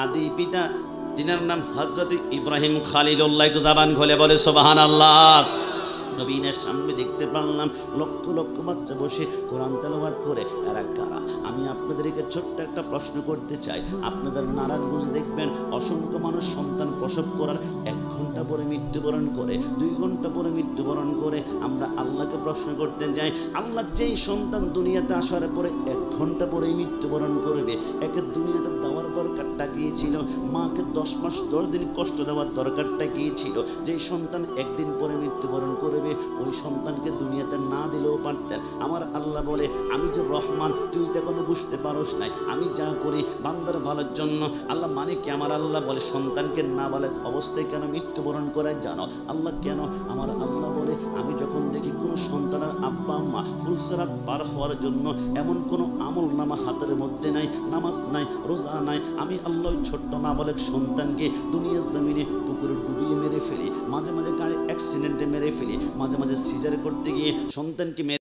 আদি পিতা তিনার নাম হযরত ইব্রাহিম খলিলুল্লাহ। তো জবান খুলে বলে সুবহানাল্লাহ। নবীনের সামনে দেখতে পারলাম লক্ষ লক্ষ বাচ্চা বসে কোরআন তেলাওয়াত করে। এরা কারা? আমি আপনাদেরকে ছোট্ট একটা প্রশ্ন করতে চাই। আপনাদের নারায়ণগঞ্জে দেখবেন অসংখ্য মানুষ সন্তান প্রসব করার 1 ঘন্টা পরে মৃত্যুবরণ করে, 2 ঘন্টা পরে মৃত্যুবরণ করে। আমরা আল্লাহকে প্রশ্ন করতে যাই, আল্লাহ যেই সন্তান দুনিয়াতে আসার পরে 1 ঘন্টা পরেই মৃত্যুবরণ করবে, একে দুনিয়াতে দেওয়ার দরকারটা কি ছিল? মাকে 10 মাস 10 দিন কষ্ট দেওয়ার দরকারটা কি ছিল? যেই সন্তান 1 দিন পরে মৃত্যুবরণ করবে, ওই সন্তানকে দুনিয়াতে না দিলেও পারতেন। আমার আল্লাহ বলে, আমি যে রহমান, তুই তো এখনো বুঝতে পারোস নাই। আমি যা করি বান্দার ভালোর জন্য। আল্লাহ মানে কি? আমার আল্লাহ বলে সন্তানকে না বলে অবস্থায় কেন মৃত্যুবরণ করে জানো? আল্লাহ কেন? আমার আল্লাহ বলে, আমি যখন দেখি কোনো সন্তানের আব্বা আম্মা ফুলসেরাত পার হওয়ার জন্য এমন কোনো আমল নামা হাতের মধ্যে নাই, নামাজ নাই, রোজা নাই, আমি আল্লাহ ছোট্ট না বলে সন্তানকে দুনিয়ার জমিনে পুকুরে ডুবিয়ে মেরে ফেলি, মাঝে মাঝে গাড়ি অ্যাক্সিডেন্টে মেরে ফেলি, মাঝে মাঝে সিজার করতে গিয়ে সন্তানকে মেরে